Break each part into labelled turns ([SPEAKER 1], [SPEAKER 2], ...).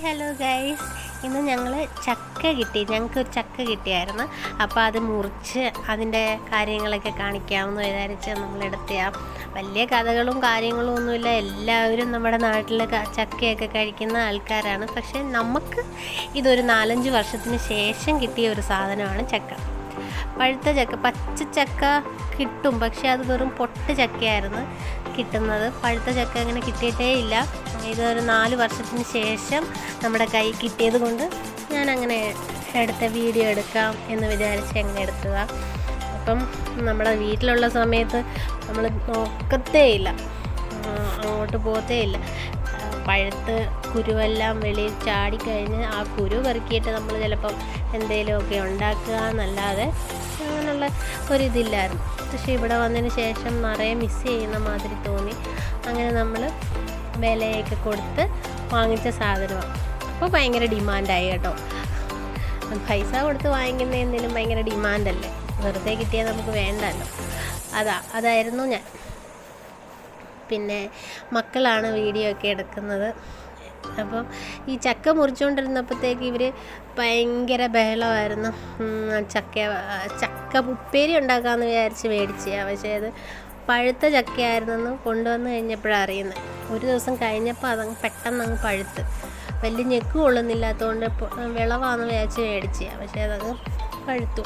[SPEAKER 1] Hello guys, ഇന്ന് ഞങ്ങൾ ഞങ്ങൾക്കൊരു ചക്ക കിട്ടിയായിരുന്നു. അപ്പോൾ അത് മുറിച്ച് അതിൻ്റെ കാര്യങ്ങളൊക്കെ കാണിക്കാമെന്ന് വിചാരിച്ച് നമ്മളെടുത്തതാണ്. വലിയ കഥകളും കാര്യങ്ങളും ഒന്നുമില്ല. എല്ലാവരും നമ്മുടെ നാട്ടിൽ ചക്കയൊക്കെ കഴിക്കുന്ന ആൾക്കാരാണ്. പക്ഷേ നമുക്ക് ഇതൊരു 4-5 വർഷത്തിന് ശേഷം കിട്ടിയ ഒരു സാധനമാണ് ചക്ക. പഴുത്ത ചക്ക, പച്ച ചക്ക കിട്ടും, പക്ഷേ അത് വെറും പൊട്ട് ചക്കയായിരുന്നു കിട്ടുന്നത്. പഴുത്ത ചക്ക അങ്ങനെ കിട്ടിയിട്ടേ ഇല്ല. ഇതൊരു 4 വർഷത്തിന് ശേഷം നമ്മുടെ കൈ കിട്ടിയത് കൊണ്ട് ഞാനങ്ങനെ വീഡിയോ എടുക്കാം എന്ന് വിചാരിച്ച് അങ്ങനെ എടുത്തതാണ്. അപ്പം നമ്മുടെ വീട്ടിലുള്ള സമയത്ത് നമ്മൾ നോക്കത്തേ ഇല്ല, അങ്ങോട്ട് പോകത്തേ ഇല്ല. പഴുത്ത് കുരുവെല്ലാം വെളിയിൽ ചാടിക്കഴിഞ്ഞ് ആ കുരു പെറുക്കിയിട്ട് നമ്മൾ ചിലപ്പം എന്തെങ്കിലുമൊക്കെ ഉണ്ടാക്കുക എന്നല്ലാതെ അങ്ങനെയുള്ള ഒരിതില്ലായിരുന്നു. പക്ഷേ ഇവിടെ വന്നതിന് ശേഷം നിറയെ മിസ് ചെയ്യുന്ന മാതിരി തോന്നി. അങ്ങനെ നമ്മൾ വിലയൊക്കെ കൊടുത്ത് വാങ്ങിച്ച സാധനമാണ്. അപ്പോൾ ഭയങ്കര ഡിമാൻഡായി കേട്ടോ. പൈസ കൊടുത്ത് വാങ്ങിക്കുന്ന എന്തെങ്കിലും ഭയങ്കര ഡിമാൻഡല്ലേ, വെറുതെ കിട്ടിയാൽ നമുക്ക് വേണ്ടല്ലോ. അതായിരുന്നു ഞാൻ. പിന്നെ മക്കളാണ് വീഡിയോ ഒക്കെ എടുക്കുന്നത്. അപ്പം ഈ ചക്ക മുറിച്ചുകൊണ്ടിരുന്നപ്പോഴത്തേക്ക് ഇവർ ഭയങ്കര ബഹളമായിരുന്നു. ചക്ക ഉപ്പേരി ഉണ്ടാക്കാമെന്ന് വിചാരിച്ച് മേടിച്ചതാണ്. പക്ഷേ അത് പഴുത്ത ചക്കയായിരുന്നെന്ന് കൊണ്ടുവന്ന് കഴിഞ്ഞപ്പോഴാണ് അറിയുന്നത്. ഒരു ദിവസം കഴിഞ്ഞപ്പോൾ അതങ്ങ് പെട്ടെന്ന് പഴുത്ത് വലിയ ഞെക്ക് കൊള്ളുന്നില്ലാത്തതുകൊണ്ട് വിളവാണെന്ന് വിചാരിച്ച് മേടിച്ചതാണ്. പക്ഷേ അതങ്ങ് പഴുത്തു.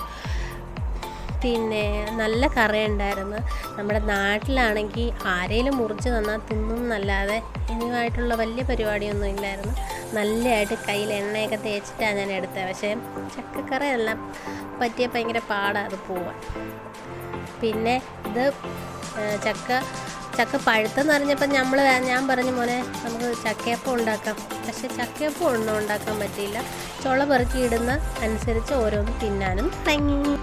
[SPEAKER 1] പിന്നെ നല്ല കറയുണ്ടായിരുന്നു. നമ്മുടെ നാട്ടിലാണെങ്കിൽ ആരെങ്കിലും മുറിച്ച് തന്നാൽ തിന്നും എന്നല്ലാതെ ഇതുമായിട്ടുള്ള വലിയ പരിപാടിയൊന്നും ഇല്ലായിരുന്നു. നല്ലതായിട്ട് കയ്യിൽ എണ്ണയൊക്കെ തേച്ചിട്ടാണ് ഞാൻ എടുത്തത്. പക്ഷേ ചക്കക്കറയെല്ലാം പറ്റിയ ഭയങ്കര പാടാണ് അത് പോവാൻ. പിന്നെ ഇത് ചക്ക പഴുത്തെന്ന് അറിഞ്ഞപ്പോൾ ഞാൻ പറഞ്ഞു, മോനെ നമുക്ക് ചക്കയപ്പം ഉണ്ടാക്കാം. പക്ഷേ ചക്കയപ്പം ഒന്നും ഉണ്ടാക്കാൻ പറ്റിയില്ല. ചുള പെറുക്കി ഇടുന്ന അനുസരിച്ച് ഓരോന്ന് തിന്നാനും തുടങ്ങി.